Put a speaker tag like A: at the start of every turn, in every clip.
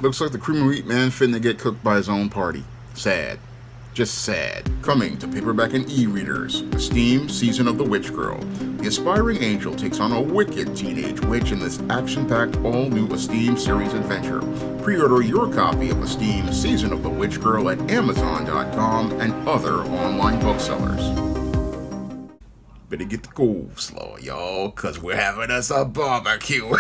A: Looks like the cream of wheat man finna get cooked by his own party. Sad. Just sad. Coming to paperback and e-readers, Esteem Season of the Witch Girl. The aspiring angel takes on a wicked teenage witch in this action-packed all-new Esteem series adventure. Pre-order your copy of Esteem Season of the Witch Girl at Amazon.com and other online booksellers. Better get the coleslaw, y'all, cause we're having us a barbecue.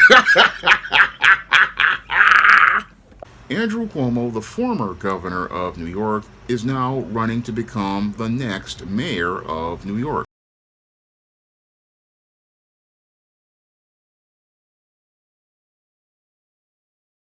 A: Andrew Cuomo, the former governor of New York, is now running to become the next mayor of New York.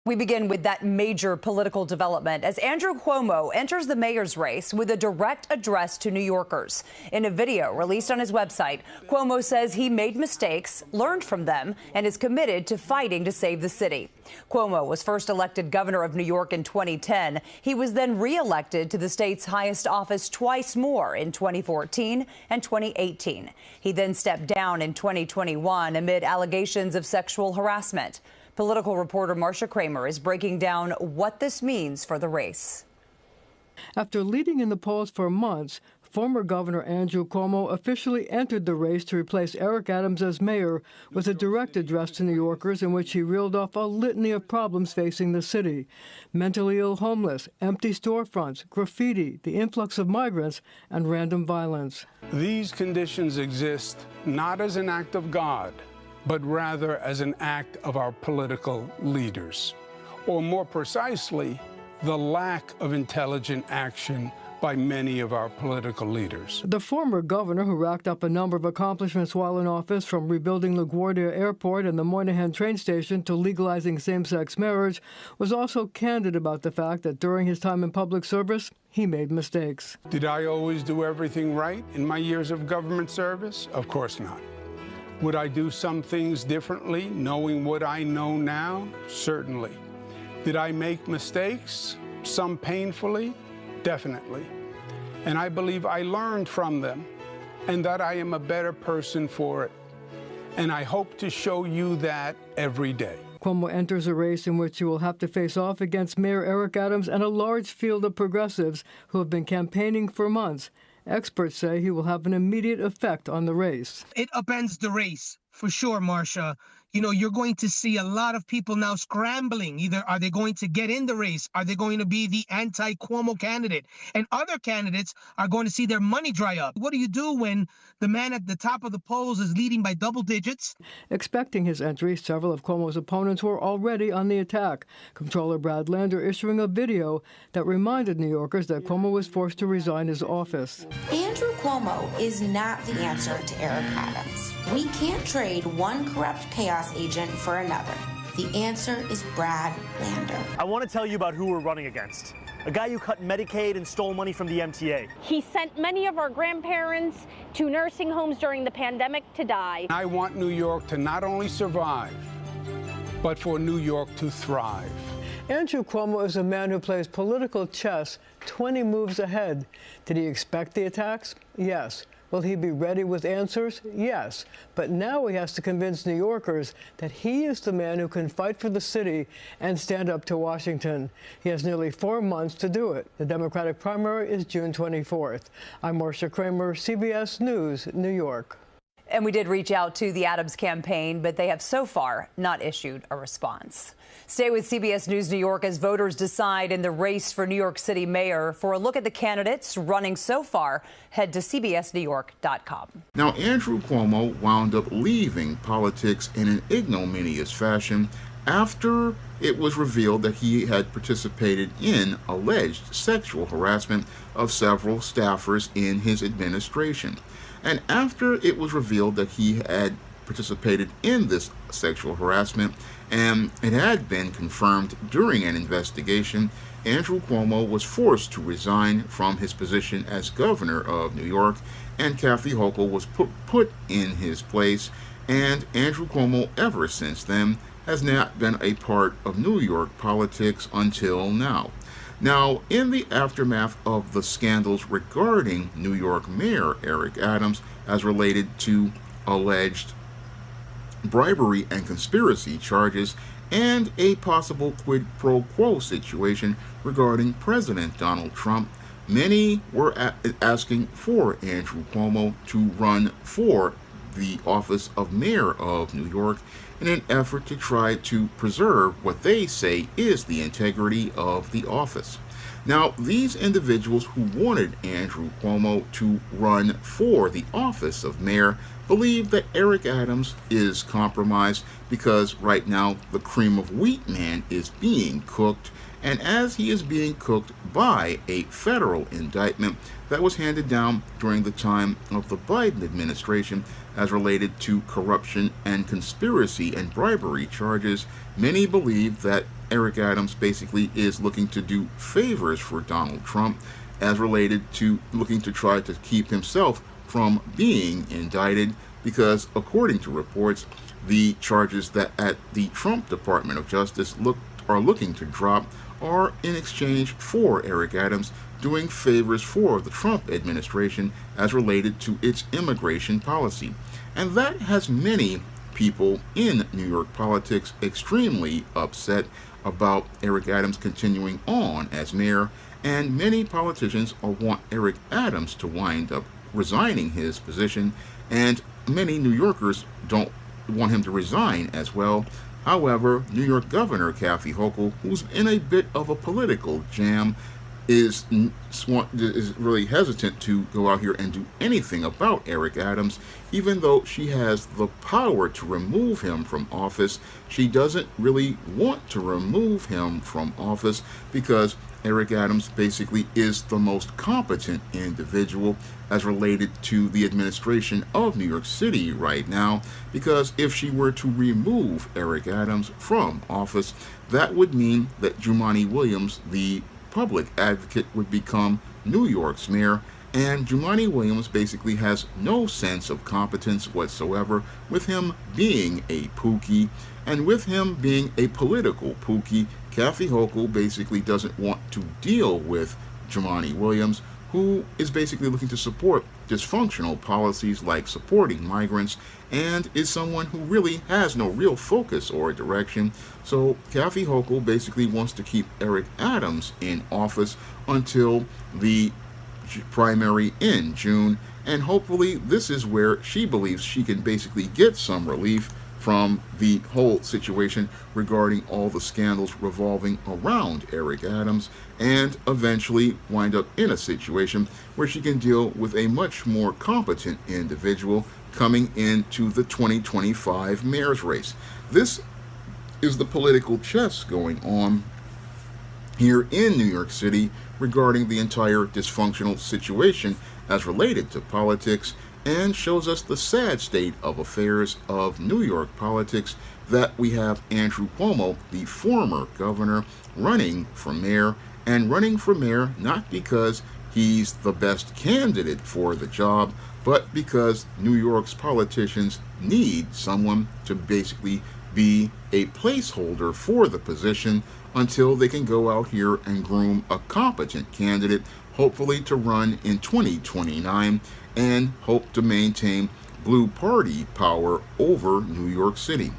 B: We begin with that major political development as Andrew Cuomo enters the mayor's race with a direct address to New Yorkers. In a video released on his website, Cuomo says he made mistakes, learned from them, and is committed to fighting to save the city. Cuomo was first elected governor of New York in 2010. He was then re-elected to the state's highest office twice more in 2014 and 2018. He then stepped down in 2021 amid allegations of sexual harassment. Political reporter Marcia Kramer is breaking down what this means for the race.
C: After leading in the polls for months, former Governor Andrew Cuomo officially entered the race to replace Eric Adams as mayor with a direct address to New Yorkers in which he reeled off a litany of problems facing the city: mentally ill homeless, empty storefronts, graffiti, the influx of migrants, and random violence.
D: These conditions exist not as an act of God, but rather as an act of our political leaders, or more precisely, the lack of intelligent action by many of our political leaders.
C: The former governor, who racked up a number of accomplishments while in office, from rebuilding LaGuardia Airport and the Moynihan train station to legalizing same-sex marriage, was also candid about the fact that during his time in public service, he made mistakes.
D: Did I always do everything right in my years of government service? Of course not. Would I do some things differently, knowing what I know now? Certainly. Did I make mistakes? Some painfully? Definitely. And I believe I learned from them, and that I am a better person for it. And I hope to show you that every day.
C: Cuomo enters a race in which he will have to face off against Mayor Eric Adams and a large field of progressives who have been campaigning for months. Experts say he will have an immediate effect on the race.
E: It upends the race, for sure, Marcia. You know, you're going to see a lot of people now scrambling. Either are they going to get in the race? Are they going to be the anti-Cuomo candidate? And other candidates are going to see their money dry up. What do you do when the man at the top of the polls is leading by double digits?
C: Expecting his entry, several of Cuomo's opponents were already on the attack. Comptroller Brad Lander issuing a video that reminded New Yorkers that Cuomo was forced to resign his office.
F: Andrew Cuomo is not the answer to Eric Adams. We can't trade one corrupt chaos agent for another. The answer is Brad Lander.
G: I want to tell you about who we're running against. A guy who cut Medicaid and stole money from the MTA.
H: He sent many of our grandparents to nursing homes during the pandemic to die.
D: I want New York to not only survive, but for New York to thrive.
C: Andrew Cuomo is a man who plays political chess 20 moves ahead. Did he expect the attacks? Yes. Will he be ready with answers? Yes. But now he has to convince New Yorkers that he is the man who can fight for the city and stand up to Washington. He has nearly 4 months to do it. The Democratic primary is June 24th. I'm Marcia Kramer, CBS News, New York.
B: And we did reach out to the Adams campaign, but they have so far not issued a response. Stay with CBS News New York as voters decide in the race for New York City mayor. For a look at the candidates running so far, head to cbsnewyork.com.
A: Now, Andrew Cuomo wound up leaving politics in an ignominious fashion after it was revealed that he had participated in alleged sexual harassment of several staffers in his administration. And after it was revealed that he had participated in this sexual harassment, and it had been confirmed during an investigation, Andrew Cuomo was forced to resign from his position as governor of New York, and Kathy Hochul was put in his place, and Andrew Cuomo ever since then has not been a part of New York politics until now. Now, in the aftermath of the scandals regarding New York Mayor Eric Adams as related to alleged bribery and conspiracy charges, and a possible quid pro quo situation regarding President Donald Trump. Many were asking for Andrew Cuomo to run for the office of mayor of New York in an effort to try to preserve what they say is the integrity of the office. Now, these individuals who wanted Andrew Cuomo to run for the office of mayor believe that Eric Adams is compromised because right now the cream of wheat man is being cooked, and as he is being cooked by a federal indictment that was handed down during the time of the Biden administration as related to corruption and conspiracy and bribery charges, many believe that Eric Adams basically is looking to do favors for Donald Trump as related to looking to try to keep himself from being indicted, because according to reports, the charges that at the Trump Department of Justice are looking to drop are in exchange for Eric Adams doing favors for the Trump administration as related to its immigration policy. And that has many people in New York politics extremely upset about Eric Adams continuing on as mayor, and many politicians want Eric Adams to wind up resigning his position, and many New Yorkers don't want him to resign as well. However, New York Governor Kathy Hochul, who's in a bit of a political jam, is really hesitant to go out here and do anything about Eric Adams, even though she has the power to remove him from office. She doesn't really want to remove him from office because Eric Adams basically is the most competent individual as related to the administration of New York City right now, because if she were to remove Eric Adams from office, that would mean that Jumaane Williams, the public advocate, would become New York's mayor, and Jumaane Williams basically has no sense of competence whatsoever, with him being a pookie, and with him being a political pookie. Kathy Hochul basically doesn't want to deal with Jumaane Williams, who is basically looking to support dysfunctional policies like supporting migrants, and is someone who really has no real focus or direction. So Kathy Hochul basically wants to keep Eric Adams in office until the primary in June, and hopefully this is where she believes she can basically get some relief from the whole situation regarding all the scandals revolving around Eric Adams, and eventually wind up in a situation where she can deal with a much more competent individual coming into the 2025 mayor's race. This is the political chess going on here in New York City regarding the entire dysfunctional situation as related to politics, and shows us the sad state of affairs of New York politics, that we have Andrew Cuomo, the former governor, running for mayor, and running for mayor not because he's the best candidate for the job, but because New York's politicians need someone to basically be a placeholder for the position until they can go out here and groom a competent candidate, hopefully to run in 2029, and hope to maintain blue party power over New York City.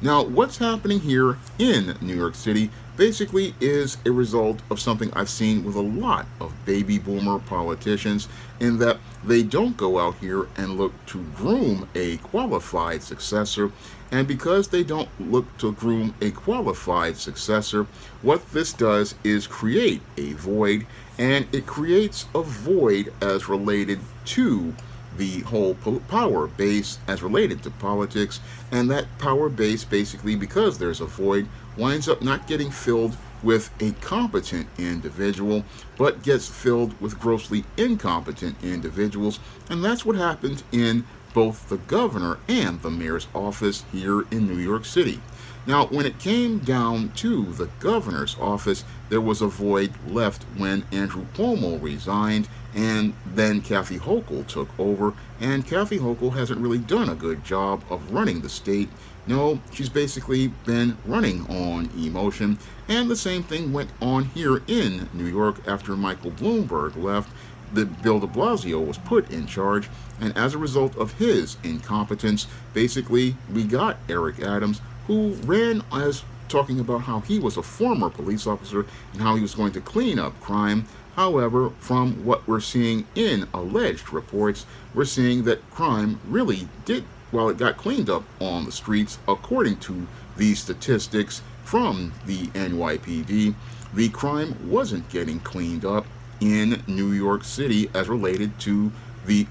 A: Now, what's happening here in New York City basically is a result of something I've seen with a lot of baby boomer politicians, in that they don't go out here and look to groom a qualified successor. And because they don't look to groom a qualified successor, what this does is create a void, and it creates a void as related to the whole power base as related to politics. And that power base basically, because there's a void, winds up not getting filled with a competent individual, but gets filled with grossly incompetent individuals. And that's what happened in both the governor and the mayor's office here in New York City. Now, when it came down to the governor's office, there was a void left when Andrew Cuomo resigned, and then Kathy Hochul took over, and Kathy Hochul hasn't really done a good job of running the state. No, she's basically been running on emotion, and the same thing went on here in New York after Michael Bloomberg left. Bill de Blasio was put in charge, and as a result of his incompetence, basically we got Eric Adams, who ran as talking about how he was a former police officer and how he was going to clean up crime. However, from what we're seeing in alleged reports, we're seeing that crime really did, well, it got cleaned up on the streets. According to these statistics from the NYPD, the crime wasn't getting cleaned up in New York City as related to the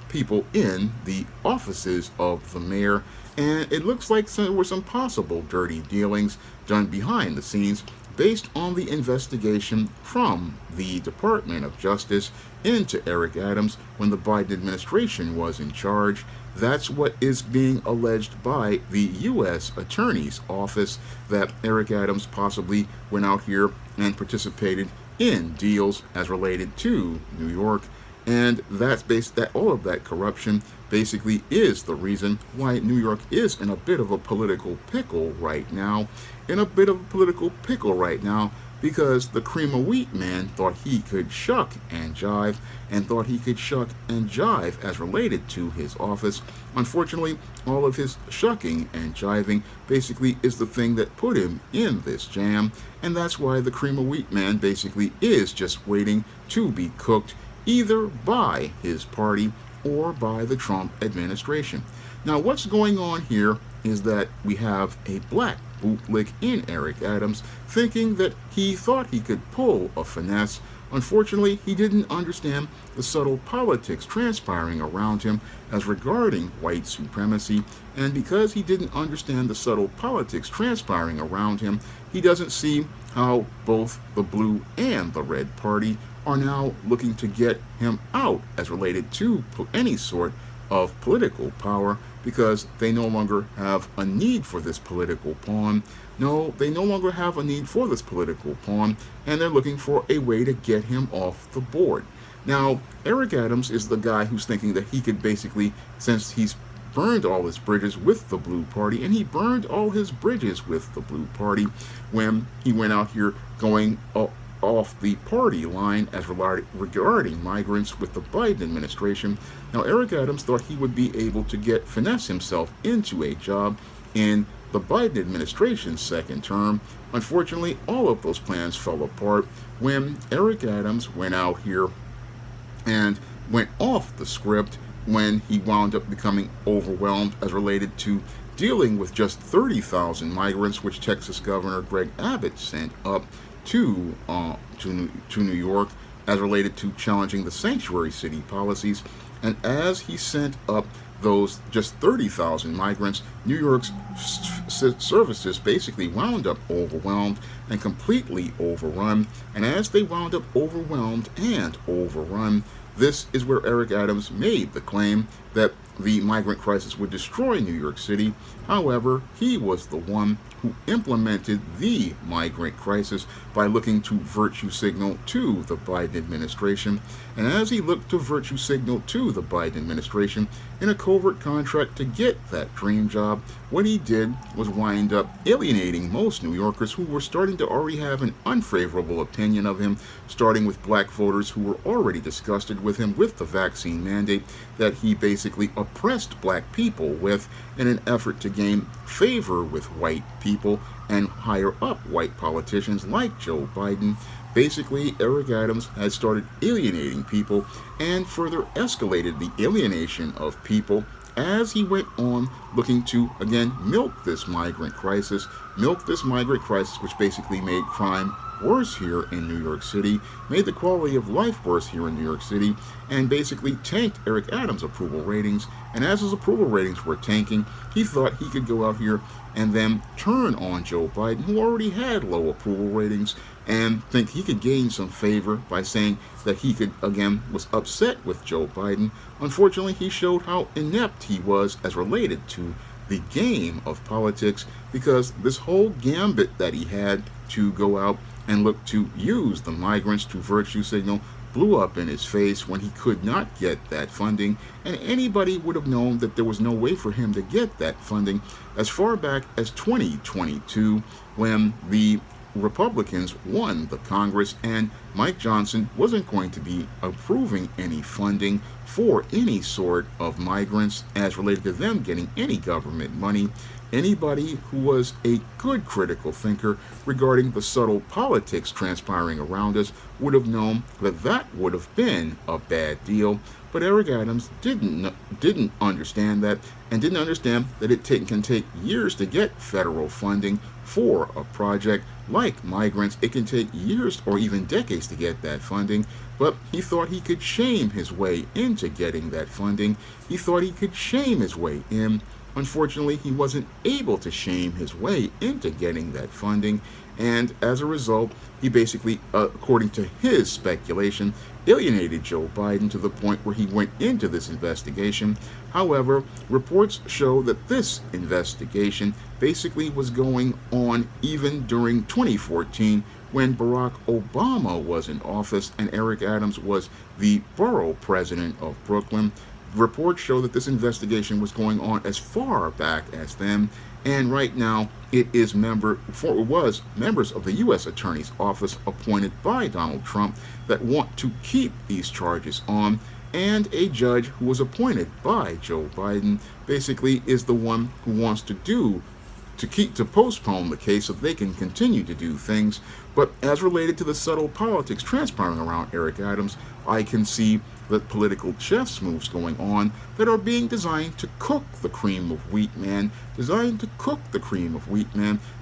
A: people in the offices of the mayor. And it looks like there were some possible dirty dealings done behind the scenes based on the investigation from the Department of Justice into Eric Adams when the Biden administration was in charge. That's what is being alleged by the U.S. Attorney's Office, that Eric Adams possibly went out here and participated in deals as related to New York. And that's that all of that corruption basically is the reason why New York is in a bit of a political pickle right now. Because the cream of wheat man thought he could shuck and jive as related to his office. Unfortunately, all of his shucking and jiving basically is the thing that put him in this jam, and that's why the cream of wheat man basically is just waiting to be cooked either by his party or by the Trump administration. Now, what's going on here is that we have a black bootlick in Eric Adams thinking that he thought he could pull a finesse. Unfortunately, he didn't understand the subtle politics transpiring around him as regarding white supremacy, and because he didn't understand the subtle politics transpiring around him, he doesn't see how both the blue and the red party are now looking to get him out as related to any sort of political power, because they no longer have a need for this political pawn. No, they no longer have a need for this political pawn, and they're looking for a way to get him off the board. Now, Eric Adams is the guy who's thinking that he could basically, since he's burned all his bridges with the Blue Party, and he burned all his bridges with the Blue Party when he went out here going off the party line as regarding migrants with the Biden administration. Now, Eric Adams thought he would be able to finesse himself into a job in the Biden administration's second term. Unfortunately, all of those plans fell apart when Eric Adams went out here and went off the script when he wound up becoming overwhelmed as related to dealing with just 30,000 migrants, which Texas Governor Greg Abbott sent up to New York as related to challenging the sanctuary city policies. And as he sent up those just 30,000 migrants, New York's services basically wound up overwhelmed and completely overrun. And as they wound up overwhelmed and overrun, this is where Eric Adams made the claim that the migrant crisis would destroy New York City. However, he was the one who implemented the migrant crisis by looking to virtue signal to the Biden administration. And as he looked to virtue signal to the Biden administration in a covert contract to get that dream job, what he did was wind up alienating most New Yorkers who were starting to already have an unfavorable opinion of him, starting with black voters who were already disgusted with him with the vaccine mandate that he basically oppressed black people with in an effort to gain favor with white people and hire up white politicians like Joe Biden. Basically, Eric Adams had started alienating people and further escalated the alienation of people as he went on looking to, again, milk this migrant crisis, which basically made crime worse here in New York City, made the quality of life worse here in New York City, and basically tanked Eric Adams' approval ratings. And as his approval ratings were tanking, he thought he could go out here and then turn on Joe Biden, who already had low approval ratings, and think he could gain some favor by saying that he was upset with Joe Biden. Unfortunately, he showed how inept he was as related to the game of politics, because this whole gambit that he had to go out and look to use the migrants to virtue signal blew up in his face when he could not get that funding. And anybody would have known that there was no way for him to get that funding as far back as 2022, when the Republicans won the Congress and Mike Johnson wasn't going to be approving any funding for any sort of migrants as related to them getting any government money anybody who was a good critical thinker regarding the subtle politics transpiring around us would have known that that would have been a bad deal. But Eric Adams didn't understand that, and didn't understand that it can take years to get federal funding for a project like migrants. It can take years or even decades to get that funding, but he thought he could shame his way into getting that funding. He thought he could shame his way in. Unfortunately, he wasn't able to shame his way into getting that funding, and as a result, he basically, according to his speculation, alienated Joe Biden to the point where he went into this investigation. However, reports show that this investigation basically was going on even during 2014 when Barack Obama was in office and Eric Adams was the borough president of Brooklyn. Reports show that this investigation was going on as far back as then, and right now it was members of the U.S. Attorney's Office appointed by Donald Trump that want to keep these charges on, and a judge who was appointed by Joe Biden basically is the one who wants to postpone the case so they can continue to do things. But as related to the subtle politics transpiring around Eric Adams, I can see the political chess moves going on that are being designed to cook the cream of wheat man,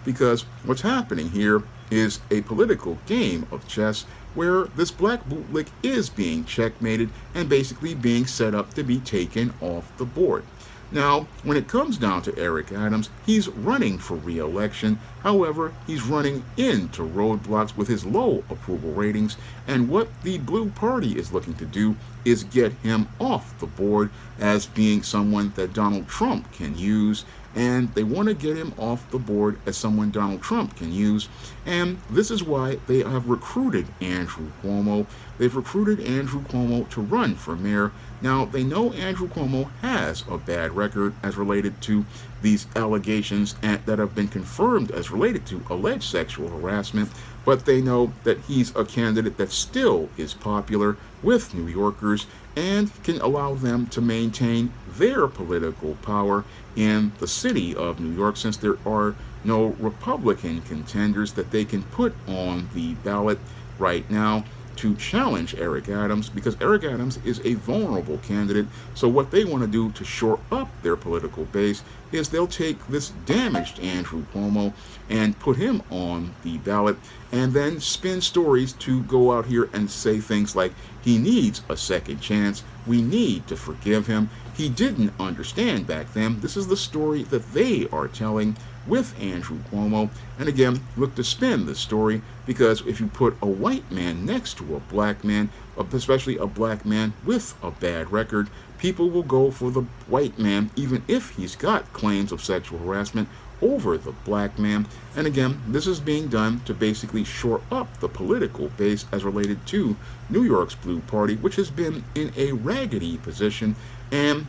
A: because what's happening here is a political game of chess where this black bootlick is being checkmated and basically being set up to be taken off the board. Now, when it comes down to Eric Adams, he's running for re-election. However, he's running into roadblocks with his low approval ratings, and what the Blue Party is looking to do is get him off the board as being someone that Donald Trump can use, and they want to get him off the board as someone Donald Trump can use, and this is why they have recruited Andrew Cuomo. They've recruited Andrew Cuomo to run for mayor. Now, they know Andrew Cuomo has a bad record as related to these allegations that have been confirmed as related to alleged sexual harassment, but they know that he's a candidate that still is popular with New Yorkers and can allow them to maintain their political power in the city of New York, since there are no Republican contenders that they can put on the ballot right now to challenge Eric Adams, because Eric Adams is a vulnerable candidate. So what they want to do to shore up their political base is they'll take this damaged Andrew Cuomo and put him on the ballot and then spin stories to go out here and say things like he needs a second chance, we need to forgive him, he didn't understand back then. This is the story that they are telling with Andrew Cuomo, and again, look to spin the story, because if you put a white man next to a black man, especially a black man with a bad record, people will go for the white man even if he's got claims of sexual harassment over the black man. And again, this is being done to basically shore up the political base as related to New York's Blue Party, which has been in a raggedy position, and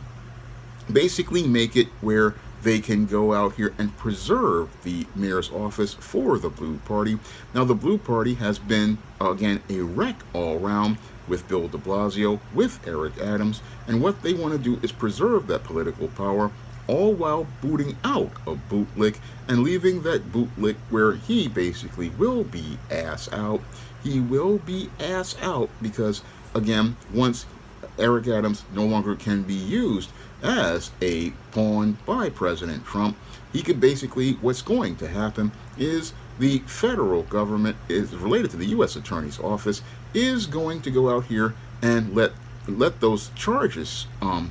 A: basically make it where they can go out here and preserve the mayor's office for the Blue Party. Now, the Blue Party has been, again, a wreck all around with Bill de Blasio, with Eric Adams, and what they want to do is preserve that political power, all while booting out a bootlick and leaving that bootlick where he basically will be ass out. He will be ass out because, again, once Eric Adams no longer can be used as a pawn by President Trump, he could basically, what's going to happen is the federal government is related to the U.S. Attorney's Office is going to go out here and let those charges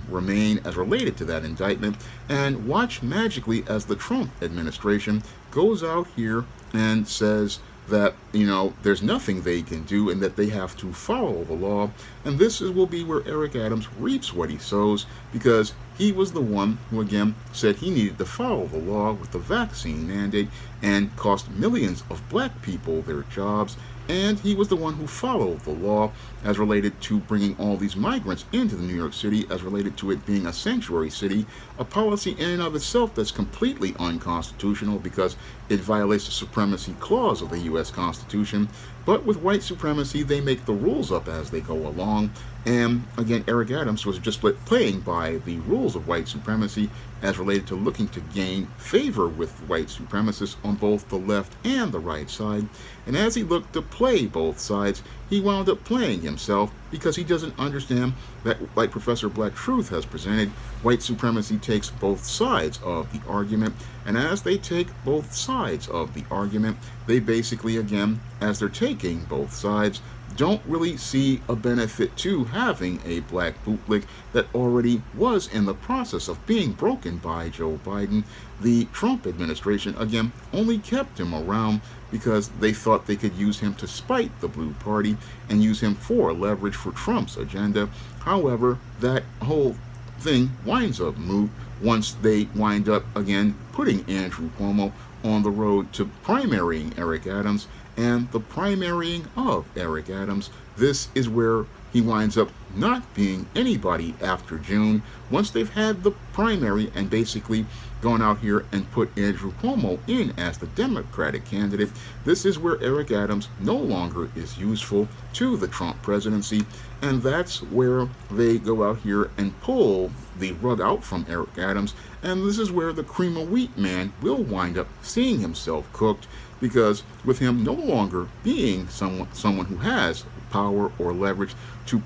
A: remain as related to that indictment, and watch magically as the Trump administration goes out here and says that, you know, there's nothing they can do and that they have to follow the law. And this will be where Eric Adams reaps what he sows, because he was the one who, again, said he needed to follow the law with the vaccine mandate and cost millions of black people their jobs. And he was the one who followed the law as related to bringing all these migrants into the New York City, as related to it being a sanctuary city, a policy in and of itself that's completely unconstitutional because it violates the supremacy clause of the U.S. Constitution. But with white supremacy, they make the rules up as they go along. And again, Eric Adams was just playing by the rules of white supremacy as related to looking to gain favor with white supremacists on both the left and the right side. And as he looked to play both sides, he wound up playing himself because he doesn't understand that, like Professor Black Truth has presented, white supremacy takes both sides of the argument. And as they take both sides of the argument, they basically, again, as they're taking both sides, don't really see a benefit to having a black bootlick that already was in the process of being broken by Joe Biden. The Trump administration, again, only kept him around because they thought they could use him to spite the Blue Party and use him for leverage for Trump's agenda. However, that whole thing winds up moot once they wind up, again, putting Andrew Cuomo on the road to primarying Eric Adams. And the primarying of Eric Adams, this is where he winds up not being anybody after June. Once they've had the primary and basically gone out here and put Andrew Cuomo in as the Democratic candidate, this is where Eric Adams no longer is useful to the Trump presidency. And that's where they go out here and pull the rug out from Eric Adams. And this is where the cream of wheat man will wind up seeing himself cooked, because with him no longer being someone who has power or leverage to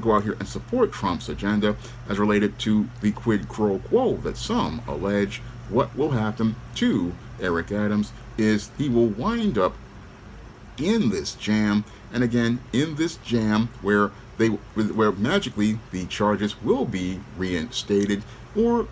A: go out here and support Trump's agenda as related to the quid pro quo that some allege, what will happen to Eric Adams is he will wind up in this jam, and again in this jam where magically the charges will be reinstated, or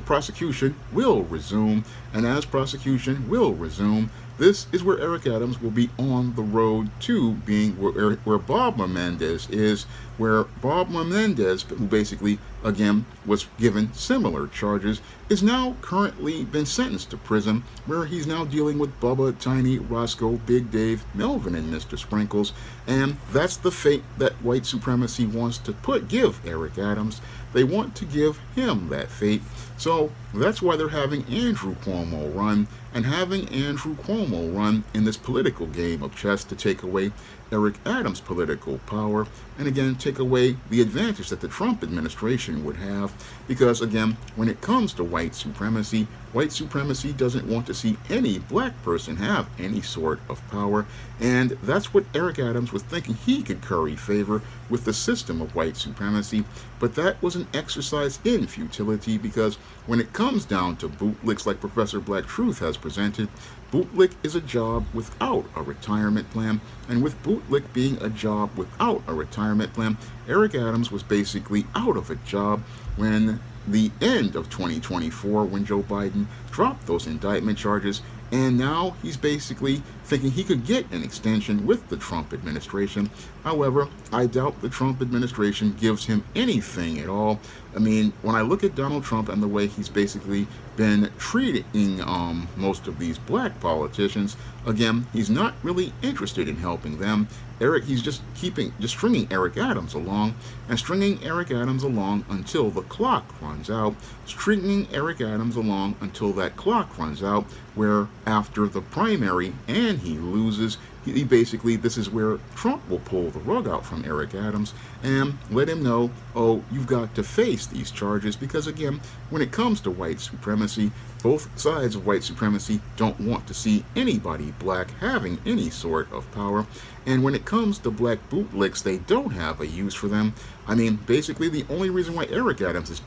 A: prosecution will resume. And as prosecution will resume, this is where Eric Adams will be on the road to being where Bob Menendez is, where Bob Menendez, who basically, again, was given similar charges, is now currently been sentenced to prison, where he's now dealing with Bubba, Tiny, Roscoe, Big Dave, Melvin, and Mr. Sprinkles. And that's the fate that white supremacy wants to give Eric Adams. They want to give him that fate. So that's why they're having Andrew Cuomo run, and having Andrew Cuomo run in this political game of chess to take away Eric Adams' political power, and again take away the advantage that the Trump administration would have. Because again, when it comes to white supremacy doesn't want to see any black person have any sort of power. And that's what Eric Adams was thinking he could curry favor with the system of white supremacy. But that was an exercise in futility, because when it comes down to bootlicks, like Professor Black Truth has presented, bootlick is a job without a retirement plan. And with bootlick being a job without a retirement plan, Eric Adams was basically out of a job when the end of 2024, when Joe Biden dropped those indictment charges. And now he's basically thinking he could get an extension with the Trump administration. However, I doubt the Trump administration gives him anything at all. I mean, when I look at Donald Trump and the way he's basically been treating most of these black politicians, again, he's not really interested in helping them. He's just stringing Eric Adams along, and stringing Eric Adams along until the clock runs out, stringing Eric Adams along until that clock runs out, where after the primary and he loses, he basically, this is where Trump will pull the rug out from Eric Adams and let him know, oh, you've got to face these charges. Because again, when it comes to white supremacy, both sides of white supremacy don't want to see anybody black having any sort of power. And when it comes to black bootlicks, they don't have a use for them. I mean, basically the only reason why Eric Adams is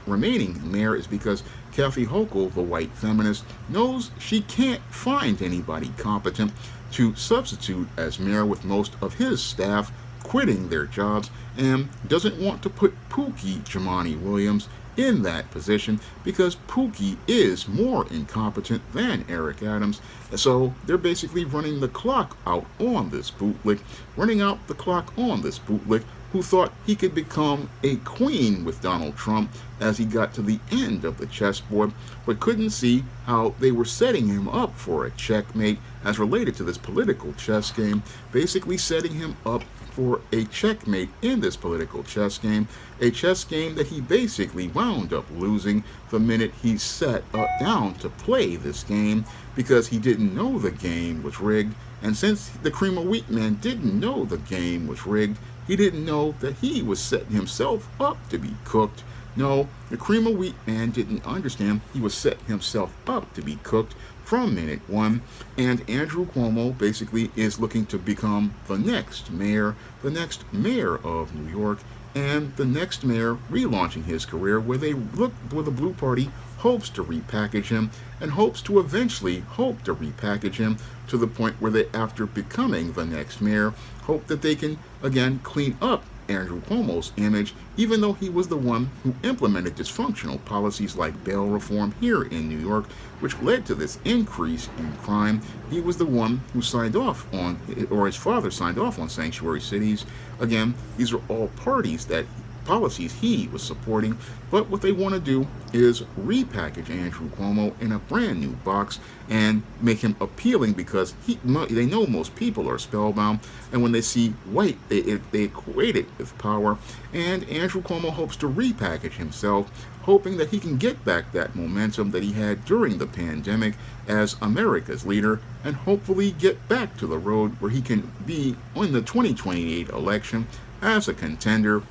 A: remaining mayor is because Kathy Hochul, the white feminist, knows she can't find anybody competent to substitute as mayor, with most of his staff quitting their jobs, and doesn't want to put Pookie Jamani Williams in that position because Pookie is more incompetent than Eric Adams. So they're basically running the clock out on this bootlick, who thought he could become a queen with Donald Trump as he got to the end of the chessboard, but couldn't see how they were setting him up for a checkmate as related to this political chess game, basically setting him up for a checkmate in this political chess game, a chess game that he basically wound up losing the minute he sat down to play this game, because he didn't know the game was rigged. And since the cream of wheat man didn't know the game was rigged, he didn't know that he was setting himself up to be cooked. No, the cream of wheat man didn't understand he was setting himself up to be cooked from minute one, and Andrew Cuomo basically is looking to become the next mayor of New York, and the next mayor relaunching his career where the Blue Party hopes to repackage him and hopes to eventually repackage him to the point where they, after becoming the next mayor, hope that they can again clean up Andrew Cuomo's image, even though he was the one who implemented dysfunctional policies like bail reform here in New York, which led to this increase in crime. He was the one who signed off on, or his father signed off on sanctuary cities. Again, these are all policies he was supporting, but what they want to do is repackage Andrew Cuomo in a brand new box and make him appealing because they know most people are spellbound, and when they see white, they equate it with power, and Andrew Cuomo hopes to repackage himself, hoping that he can get back that momentum that he had during the pandemic as America's leader, and hopefully get back to the road where he can be in the 2028 election as a contender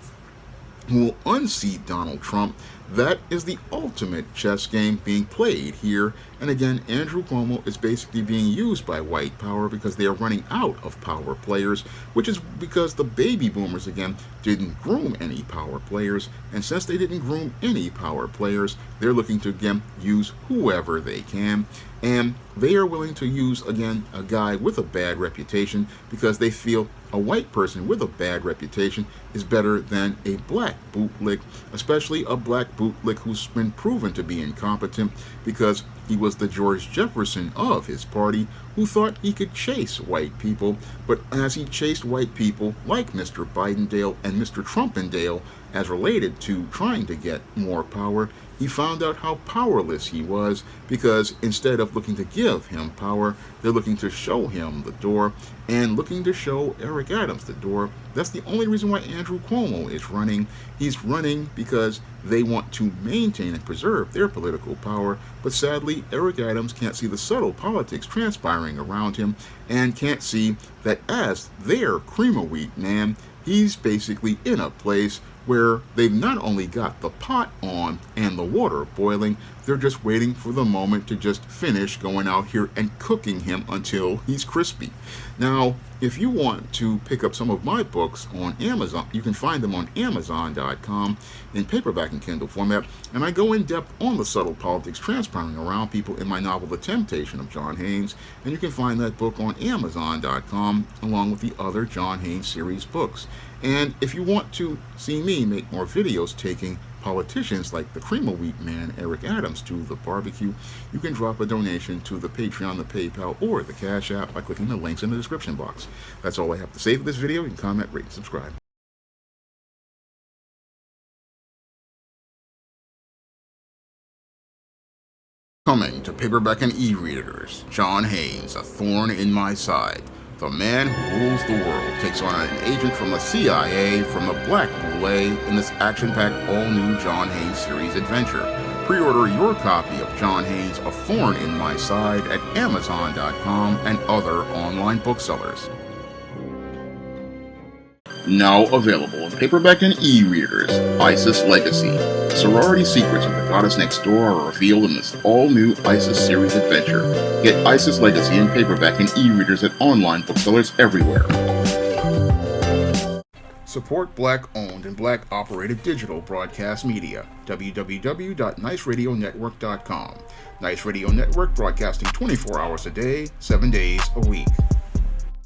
A: who will unseat Donald Trump. That is the ultimate chess game being played here. And again, Andrew Cuomo is basically being used by white power because they are running out of power players, which is because the baby boomers, again, didn't groom any power players. And since they didn't groom any power players, they're looking to, again, use whoever they can. And they are willing to use, again, a guy with a bad reputation because they feel a white person with a bad reputation is better than a black bootlick, especially a black bootlick who's been proven to be incompetent because he was the George Jefferson of his party who thought he could chase white people, but as he chased white people like Mr. Bidendale and Mr. Trumpendale as related to trying to get more power, he found out how powerless he was because instead of looking to give him power, they're looking to show him the door and looking to show Eric Adams the door. That's the only reason why Andrew Cuomo is running. He's running because they want to maintain and preserve their political power, but sadly, Eric Adams can't see the subtle politics transpiring around him and can't see that as their cream of wheat man, he's basically in a place where they've not only got the pot on and the water boiling, they're just waiting for the moment to just finish going out here and cooking him until he's crispy. Now, if you want to pick up some of my books on Amazon, you can find them on Amazon.com in paperback and Kindle format, and I go in depth on the subtle politics transpiring around people in my novel The Temptation of John Haynes, and you can find that book on Amazon.com along with the other John Haynes series books. And if you want to see me make more videos taking politicians like the cream of wheat man Eric Adams to the barbecue, you can drop a donation to the Patreon, the PayPal, or the Cash App by clicking the links in the description box. That's all I have to say for this video. You can comment, rate, and subscribe. Coming to paperback and e-readers, John Haynes, A Thorn in My Side. The man who rules the world takes on an agent from the CIA from the Black Boule in this action-packed all-new John Haynes series adventure. Pre-order your copy of John Haynes' A Thorn in My Side at Amazon.com and other online booksellers. Now available in paperback and e-readers, ISIS Legacy. Sorority secrets of the goddess next door are revealed in this all-new ISIS series adventure. Get ISIS Legacy in paperback and e-readers at online booksellers everywhere. Support Black-owned and Black-operated digital broadcast media. www.niceradionetwork.com. Nice Radio Network broadcasting 24 hours a day, 7 days a week.